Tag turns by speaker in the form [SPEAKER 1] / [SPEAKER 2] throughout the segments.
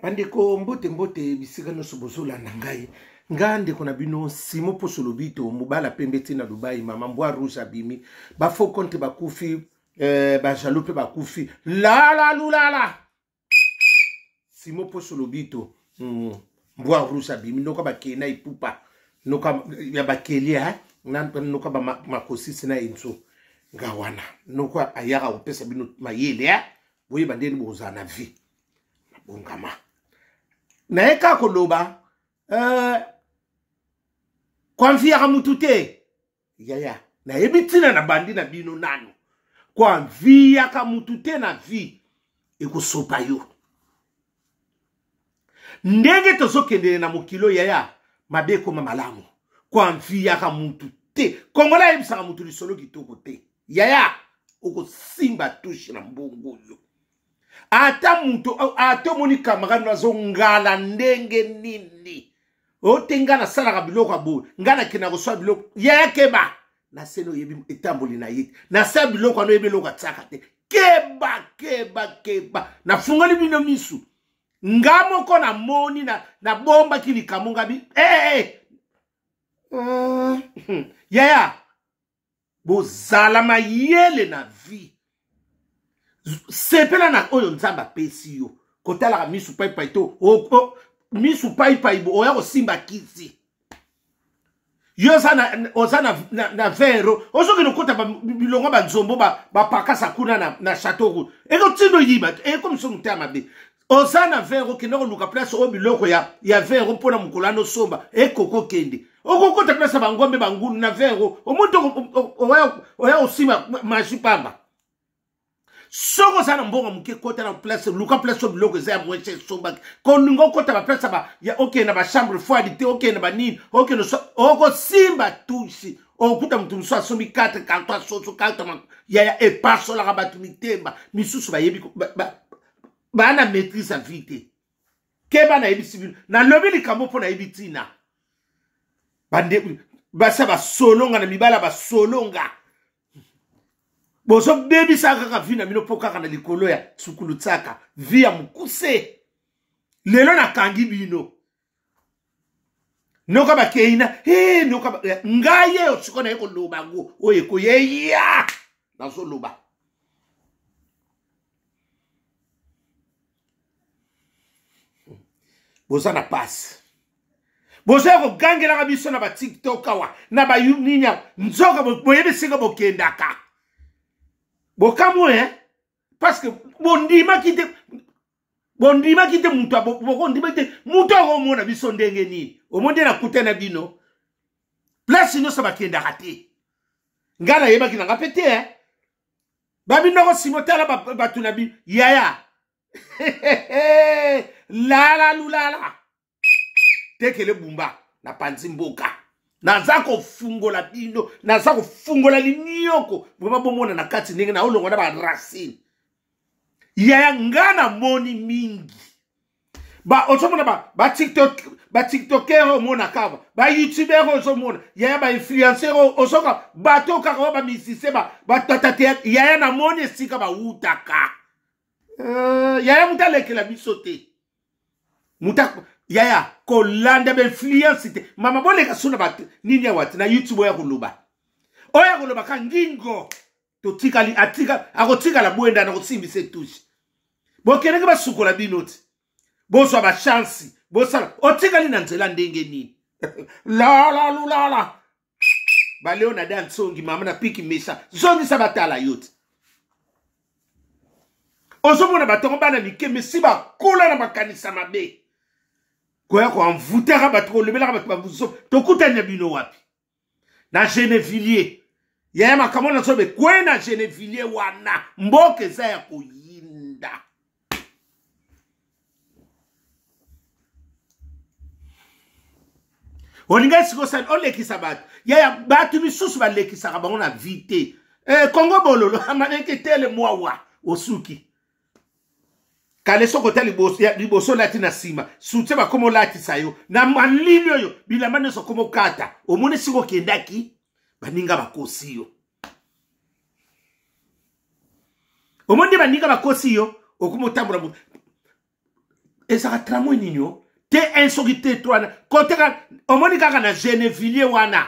[SPEAKER 1] Bandeko mbote bisika noso bozola na ngai. Ngande kona bino simo poso lobito mobala pembeti na Dubai mama mbwa rouge abimi. Ba faux compte bakufi ba jalope bakufi. La lulala. Simo poso lobito mbwa rouge abimi noka bakena ipupa. Noka ya bakelia noka ba makosisi na enso. Ngawana noka ayaka opesa bino mayele boye bandeni boza na vie. Bongama. Na eka koloba kwa mfia mutute yaya na ebitina na bandi na bino nano kwa mfia mutute na vi ekosopa yo ndenge tozokendele na mokilo yaya mabeko mamalamu kwa mfia mutute kongola ebisaka mutu lisolo kitoko te yaya okosimba touche na mbongo yo ata mutu ato moni kamarade nazo ngala ndenge nini otenga na sala biloko abo ngana kina koswa biloko yekeba na seno yebi etamboli na yiti na sa biloko ano yebi loka tsaka te keba na fungoli bino misu ngamo ko na moni na bomba kili kamunga bi yaya bozala mayele na vie sepela na oyo nzamba pesi yo kotala misu pai to misu pai bo oya kosimba kisi yo sana ozana na vero ozoki nokota bilongo banzombo bapakasa kuna na chateau eko tindo yiba eko miso mutama be ozana vero kinoko luka place o biloko ya vero mpona mukolano somba eko kende okokota place bangombe bangunu na vero omuntu oya osimba mashipamba soko sana mbongo muke kota na place luka place biloko za mweche somba koningo kota ba place ba ya okay na ba chambre froide te okay na ba nini okay no oko simba tushi okuta mtu mso asomi 4 kalto soso kalto ya e paso la ba tumitemba misusu ba yebi ba na maîtrise à vite ke ba na yebi civil na lobeli kamo pona yebi tina bande ba sa ba solonga na mibala ba solonga bozo baby saka ka vina mino poka kana likolo ya sukulu tsaka via mukuse lelo na kangi bino noka bakeina noka ngaye osikona eko loba ngo oye ko yeya nazo loba boza na passe bozo ko gangela ka biso na ba TikTok wa na ba ninya nzoka boyebe singa bokendaka bokamwe parce que bondima kite mutu bondima kite mutu omona biso ndenge ni omonde na kutana bino place no saba kenda kate ngana yeba kinanga pete babino ko simotala batuna bi yaya la lulala tekele bumba na panzi mboka nazako fungola bino nazako fungola linyoko boma bomona na kati ndenge na olongo na ba racine ya ngana moni mingi ba osomona ba TikToker mona kaba ba YouTuber osomona ya ba influencer osoka bato ka ba misise ba tatate ya na moni sika ba utaka ya mutalekela bisote mutak yaya kolanda be influence te mama boleka suna bat nini ya wati na YouTube oya kuluba kangingo to tikali atika akotika la buenda na kosimbise tushi bokeneke basukola binoti boso ba chance bosala otikali na nzela ndenge ni la ba leo na dance songi mama na piki mesha zongi sabatala yote osomona batongo bana mikeme siba kola na makanisa mabe Koya ko envoutera batko lebela batko buzo tokutanya bino wapi na Genevilliers yema kamona sobe kwena Genevilliers wana mboke za ya kuyinda olinga siko san olekisa bat ya batu misusu balekisa bango na vite Kongo bololo amaneke tele mwawa osuki kale soko tali liboso lati na sima sute ba komo lati sayo na malili yo bilamane so komo kata omone siko kendaki baninga bakosi yo omonde baninga bakosi yo okumo tambula Et ça a tramway nino. T1 soki T3. Côté ka, omoni kaka na Gennevilliers wana.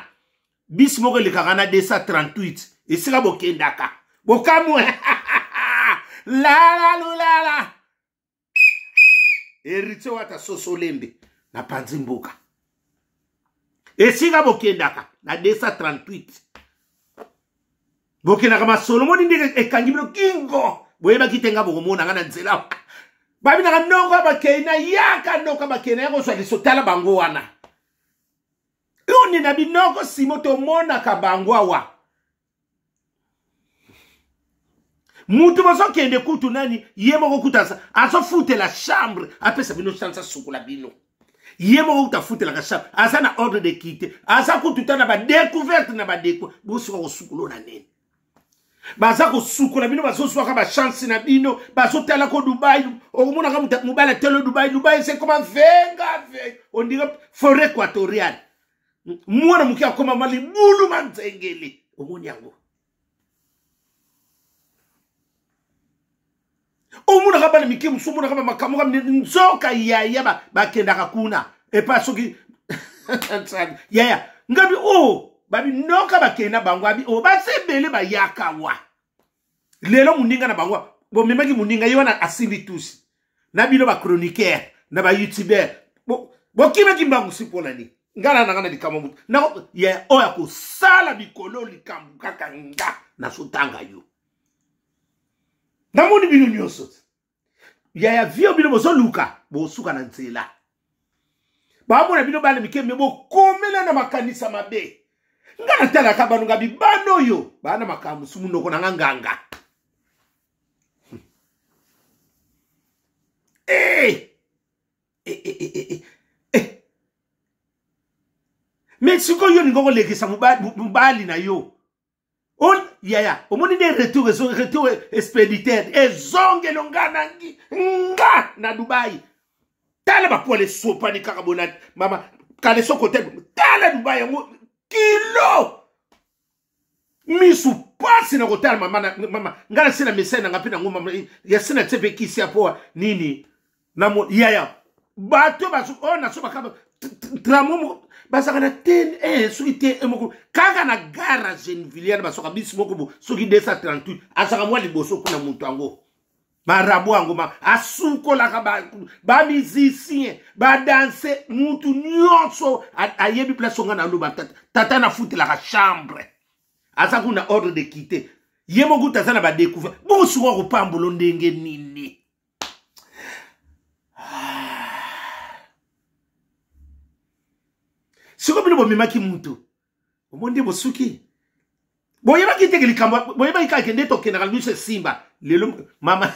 [SPEAKER 1] Bis moko le kaka na 238. Et sika bokendaka. Bokamwe. La. Héritier wata sosolembe. Na panzimboka. Et sika bokendaka. Na 238. Bokendaka ma Solomon ndike ekangibilo kingo. Boyeba kitenga bokomona ngana nzela. Babi na nongo bakena yaka nongo bakena yako so lisotala bango wana. Yoni na binoko simoto mona ka bango wa. Mutu baso kende kutu nani yemo ko kutasa aso fute la chambre apesa bino chansa sukula bino. Yemo ko kutafute la chambre asa na ordre de quitter asa kututana ba découverte na ba déco boso ko sukulo na nene. Baza ko sukola bino bazo swaka ba chance na bino bazo tala ko Dubai okumona ka mubala telo Dubai c'est comme venga on dirait forêt équatoriale mwana mukia koma mali bulu manzengeli omoni yango omona ka bana miki musumuna ka makamu ka nzoka ya ba kenda ka kuna et pas soki ya ngabi babi noka bakena bangwa bi basebele ba yakawa lelo muninga na bangwa bo memaki muninga yona asimbi tous na bino ba chroniqueur na ba youtuber bo kimaki mbangu sipola ni ngala na likamo mutu na ya oya ko sala bikolo likambu kaka nga na sotanga yo na moni bino nyoso ya vio bino bozo luka bo suka na nzela ba mona bino bale mikeme bo komela na makanisa mabe ngana tala kabanu ngabi bano yo bana makamu sumuno ko nganga Mexico yo ngoko lekisa mubali na yo on yaya omoni de retour expéditeur ezonge longana nga na Dubai tala ba pole sopa ni kakabona mama kale sokote tala Dubai ngo kilo misu pasi na kotala mama ngala sina mesena ngapina ngoma ya sina tepe kisi hapo nini na yaya bato basu ona so bakaba tramu basaka na ten suite emoko kaka na gara Gennevilliers basoka bisu moko soki 238 asaka mwa liboso kuna muntu ango marabu ango asuko la ba musicien ba danser muntu nyonso ayebi place nga na loba tata na futi la chambre asa kuna ordre de quitter yemo guta sana ba découvrir bosu ko pambulo ndenge nini siko bino bomemaki muntu omonde bosuki boyeba kiteke likambo boyeba ikake ndeto kenda kalbise simba lelo mama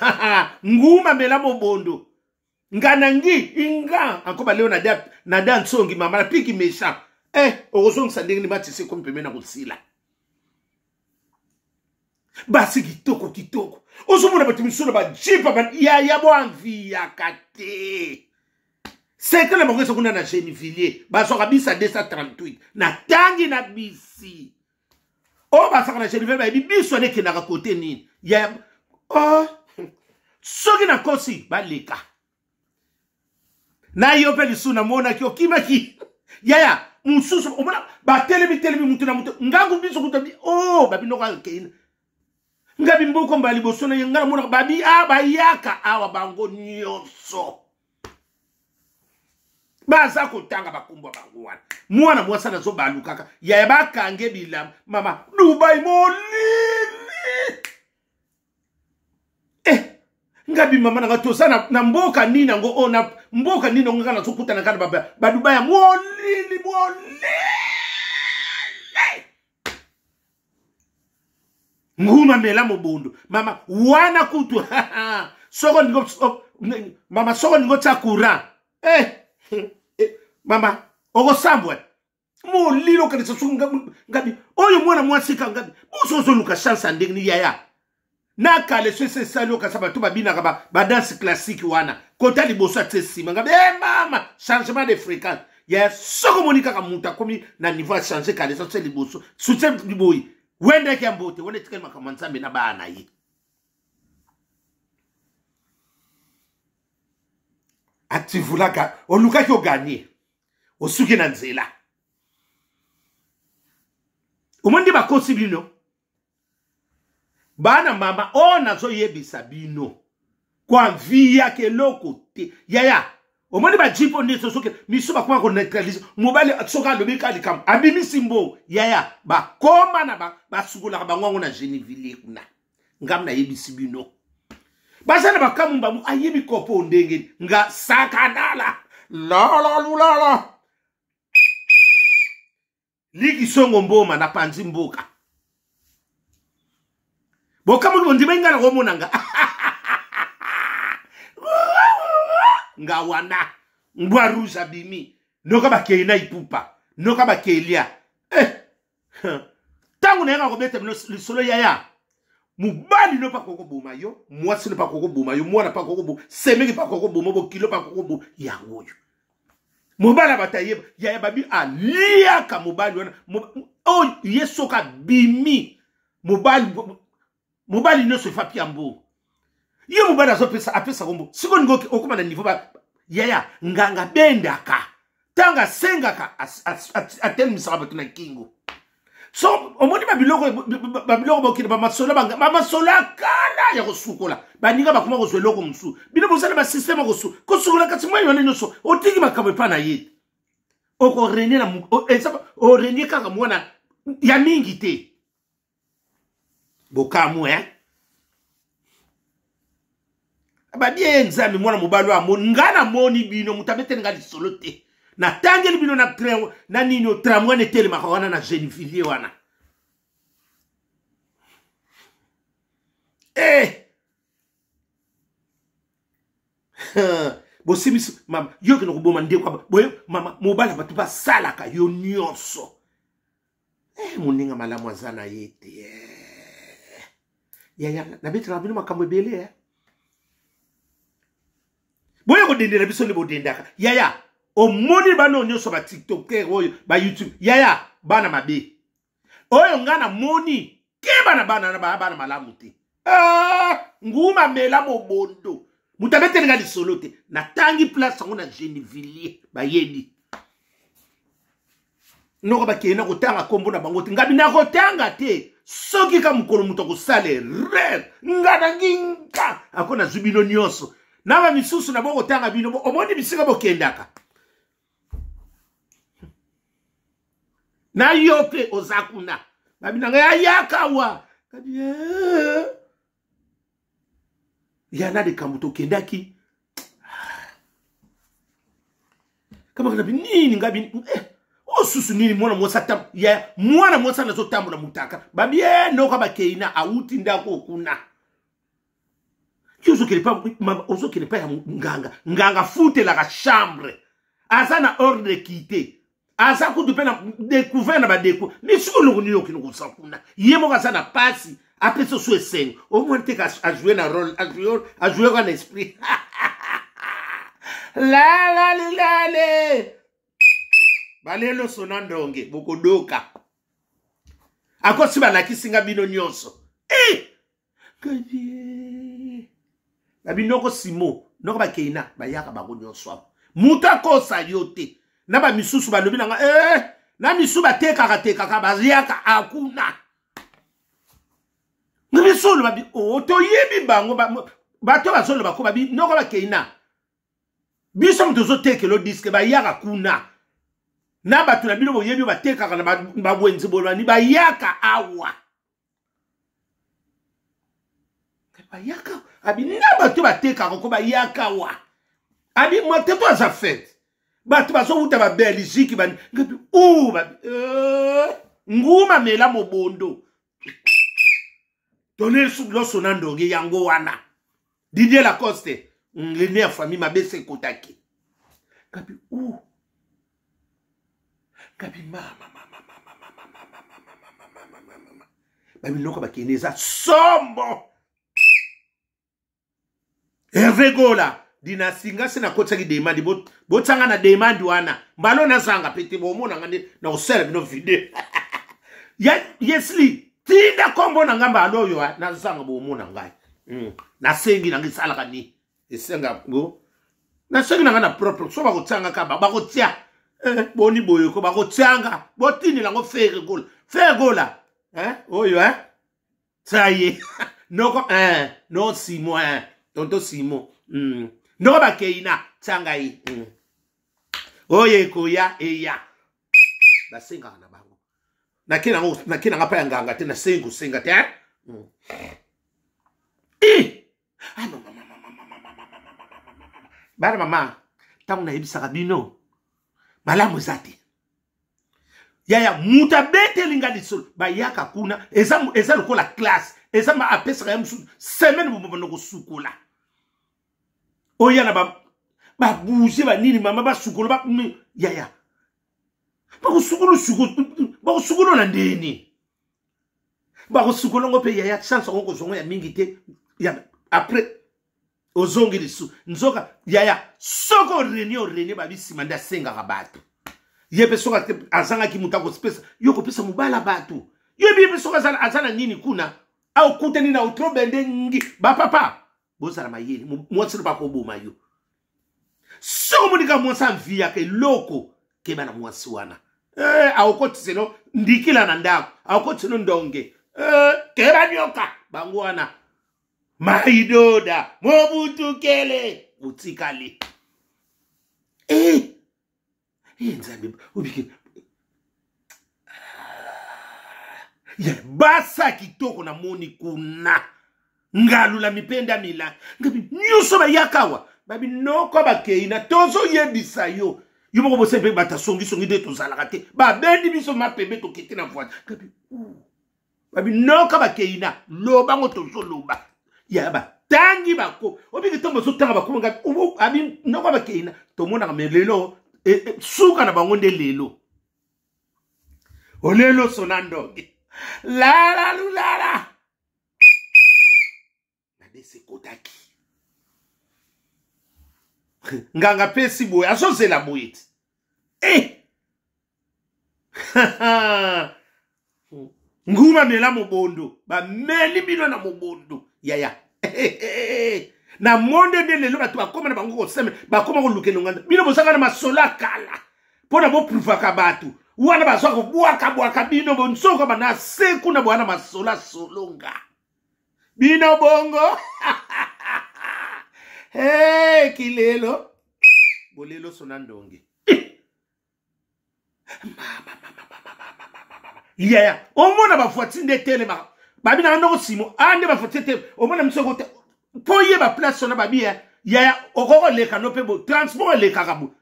[SPEAKER 1] nguma mela mobondo nganangi inga akoba leo na dan songi mama la piki mesha orozong sandingi ni matisi ko mpeme na kusila basi kitoko ozomona batimisolo ba jipa ba ya bo envie ya kate c'est que la mongese kuna na Gennevilliers basoka bisa 238 na tangi na bisi basaka na Gennevilliers ba biso ne kenaka kote nini ya soki na kosi baleka na yo pe lisuna mona ki okimaki yaya mususu omona ba telemi mutu na mutu ngangu biso kutabi babino ka keina ngabi mboko mbali bosona ngala mona babi bayaka awa bango nyonso baza kotanga bakumbwa bango wana mwana mwasa na zo balukaka yaya bakange bilam mama Dubai molili ngabi mama na tosana na mboka nina ngo ona mboka nina ngo kana sokuta na kana ba Dubai molili nguma mela mobondo mama wana kutu soko ngo mama soko ngo tsakura mama ogosambwe molilo kanisa sunga ngabi oyo mwana mwasika ngabi usozo luka chance ndenge ni yaya na kale se salo kasaba to babina ka ba danse classique wana kota liboso tsima ngabi mama changement de fréquence ya soko monika ka muta komi na niveau changer kale so liboso soutien liboyi wende ke mbote wende tikema kama nzambe na bana yi ativulaka olukaki oganye osuki na nzela omondi bakosi bino bana mama nazo yebisa bino kwa via ke lokote yaya omondi ba jipo ndeso soke miso kwa ko neutralize mobali soka lobika likam abimi simbo yaya ba koma na ba sukula ba ngwango na Geneville kuna ngamna yebisi bino basana bakamumba mu ayebi kopo ndenge nga sakanala la liki songo mboma na panzi mboka bokamu bondiba ngana komonanga nga wana mbwa ruza bimi noka bakeina ipupa noka bakelia tangu na nga ko beta lisolo yaya mubali no pa koko boma yo mwasi no pa koko boma yo mwana pa koko boma semeki pa koko boma bo kilo pa koko boma ya ngoyo mubala bataye ya babi alia ka mubali wana yesoka bimi mubali no se fa piambo yo mubali azo pesa apesa kombo siko ngoki okuma na niveau ba yaya nganga bendaka tanga sengaka atel misaba tuna kingo. So, omoni babiloko bokina ba masola kala ya kosukola. Baninga bakuma ko zweloko msu. Bino bozala ba système ko sukola kati mwa yone noso. Otiki makamwe pa na ye. Oko renie na o renie kaka mwana ya mingi te. Bokamu Abadie nzambi mwana mobalo amoni ngana moni bino mutabete ngadi solo te. Na tangeli bino na train na nino tramwane tele makawana na Geneville wana. Bosimisu mama yoke no kuboma nde kwa boye mama mobala batu ba salaka yo nyonso. Muninga malamu azana yete. Ya na betra bino makamwe bele boye ko dendela biso le bodendaka. Ya omoni bano nyonso ba TikTok oyo ba YouTube yaya bana mabe oyo ngana moni ke bana malamu te nguma mela mobondo mutabete nga lisolo te na tangi place ngona Geneville ba yedi noko ba kena ko tanga kombo na bango te ngabi na ko tanga te soki ka mukolo muto ko sale red ngana nginga akona zubino nyonso na ba misusu na bongo tanga bino omoni bisika bokendaka na yope ozakuna babinanga yakawa kadi yana de kamuto kendaki kama kana nini ngabi osusu nini mwana mwosa tam ya mwana mwosa nazo tambu na mutaka babi noka bakeina auti ndako kuna yozo kele pa ya nganga fute la chambre azana ordre quitter asa kutu pena découvert na ba déco mais siko no niyo kino kusakuna yemo kasana pasi après ce soit scène au moins te a jouer na rôle a jouer con esprit la balelo sonandonge bokodoka akosi balakisinga bino nyonso kadi babinoko simo noko bakeina bayaka bango nyonso muta kosa yote na ba misusu balobi nanga na misu bateka baziaka akuna ngisolo babi to yebi bango bato bazolo bako babi noko bakeina biso mtozo tekelo disque bayaka kuna na bato na bino boyebi bateka na babwenzi bolani bayaka awa bayaka abi na bato bateka ko bayaka wa abi moteto aza fait batu baso uta ba Belgique ba ngapi nguma mela mobondo donner sous lo sonandonge yango wana Didier Lacoste ngene famille mabese kotaki ngapi ngapi mama babi noko bakineza sombo Hervé Gola dina singa sina kotsa ki demandi botanga na demandi wana mbalo na zanga pete bomona ngande na osela bino video yesli tinda kombo na ngamba aloyo na zanga bomona ngai na sengi na ngisala kani esenga go Na sengi na propre so ba ko tsanga ka ba ko tsia. Boni boyo ko ba ko tsanga. Botini la ngo fere gola. Fere gola. Oyo Saye. No ko no Simo tonto Simo. No ba keina tsanga yi. Oye ko ya eya. Ba senga na bango. Na kina ngapa ya nganga te na senga te. Bana mama, tangu na ibisaka bino. Malamu zati. Yaya muta bete linga disol ba yaka kuna eza lokola classe eza ma apesa ya musu semaine bobono ko sukola. Oya na ba bouger ba nini mama ba sukola ba yaya. Ba ko sukola na ndeni. Ba ko sukola ngope yaya chance ko zongo ya mingi te ya après ozongi lisu nzoka yaya soko reni ba bisima nda senga ka batu yebe soka azanga ki mutako space yoko pesa mubala batu yebe soka azana nini kuna au kute nina utrobende ngi ba papa boza la mayeli mwasiri ba ko boma yo soko monika mwasa mvia ke loko ke bana mwasi wana au koti seno ndikila na ndako au koti seno ndonge ke banyoka bangwana Maidoda, Mobutu Kele, Utikali. Nzambe, ubike. Ya basa kitoko na moni kuna. Ngalula mipenda mila. Ngabi nyuso ba yakawa. Babi noko ba keina tozo yebisa yo. Yo moko bose pe bata songi de to zalaka te. Ba bendi biso mapembe to kiti na voix. Ngabi babi noko ba keina loba ngoto zo loba. Yaba tangi bako obiki tombo so tanga bako nga abi noko bakeina to mona ka melelo suka na bango nde lelo olelo sonando la na dese kotaki nganga pesi boy asozela boyet nguma mela mobondo ba meli bino na mobondo yaya na monde de lelo batu bakoma na bango ko seme bakoma ko lukelo nganda bino bosanga na masola kala pona bo pruvaka batu wana bazwa ko bwaka bino bonsoko bana seku na bwana masola solonga bino bongo kilelo bolelo sonandonge yaya omona bafuati nde tele babi na ndoko Simo ande bafotete omona msoko poye ba place na babi ya okoko leka no pebo transport leka kabu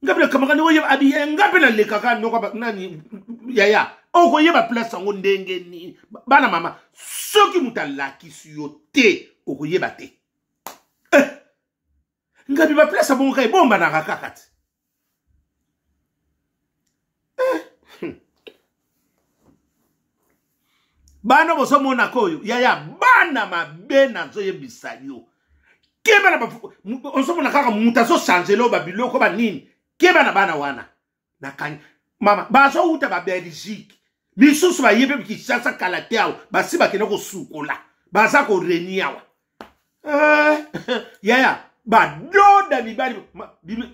[SPEAKER 1] ngabele kamaka ni oye abi ngabele leka ka no kwa nani ya oko ye ba place ngo ndenge ni bana mama soki mutalaki suyo te oko ye bate ngabi ba place bongo kai bomba na kakati bana boso mona koyo yaya bana mabena zo yebisa yo keba na onso mona kaka muta so changer ba biloko ba nini keba na bana wana na kanya mama baso uta ba Belgique misusu ba yebe ki chasa kalateao basi ba kene ko sukola baza ko reniawa yaya ba doda bibali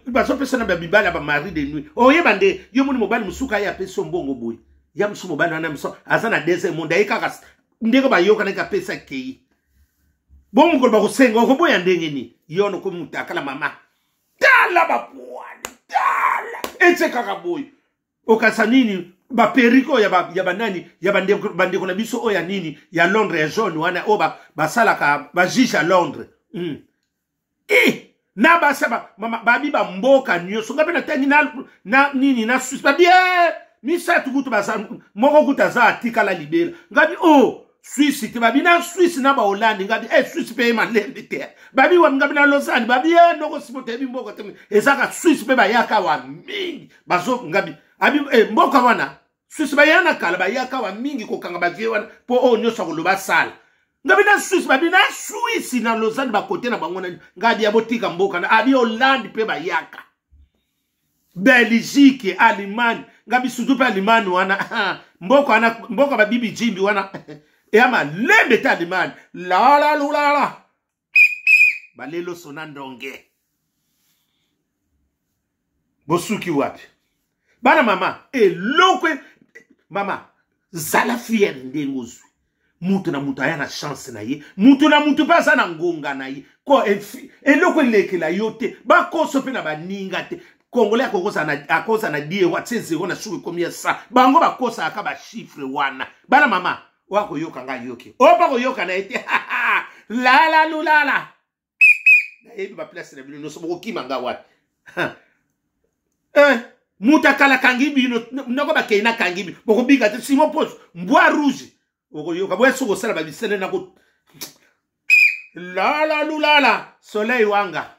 [SPEAKER 1] baso pesa na bibali ba mari de nuit oyeba nde yo moni mobali musuka ya peso mbongo boy ya musumo bana na mso azana deze monde ayika ndeko ba yoka na pesa kei bomu ko ba ko senga ko boya ndenge ni yono ko mutakala mama tala ba puani tala etse kaka boy okasa nini ba periko ya ba nani ya bandeko na biso oya nini ya Londres ya jaune wana oba basala ka ba jisha Londres na basaba mama babi ba mboka nyoso ngabe na tangi na nini na Suisse ba bien misa tukutu basa moko kutaza atikala libela ngabi Suisse te babi na Suisse na ba Hollande ngabi Suisse pe malembe te babi wa ngabi na Lausanne babi noko simote bi mboko te ezaka Suisse pe ba yaka wa mingi bazo ngabi abi mboka wana Suisse ba yana kala ba yaka wa mingi ko kanga ba wana po nyoso ko loba sala ngabi na Suisse na Lausanne ba kote na bango na ngabi ya botika mboka na abi Hollande pe ba yaka Belgique Allemagne ngabi sudupe Allemagne wana mboka ba bibi jimbi wana ama lembe ta Allemagne la balelo sonandonge bosuki wapi bana mama elokwe mama zala fier ndengozu mutu na mutu aya na chance na ye mutu na mutu pa na ngonga na ye ko elokwe lekela yote ba koso pe na baninga te Congolais akosa na die wa tseze na suki komia sa bango bakosa aka ba chiffre wana bana mama wako yoka nga yoki opa ko yoka na ete la la lulala na ebi ba place na bino so boko kimanga wa muta kala kangibi noko ba keina kangibi boko biga te simo pos mbwa rouge boko yoka bwe soko sala ba bisele na ko la la lulala soleil wanga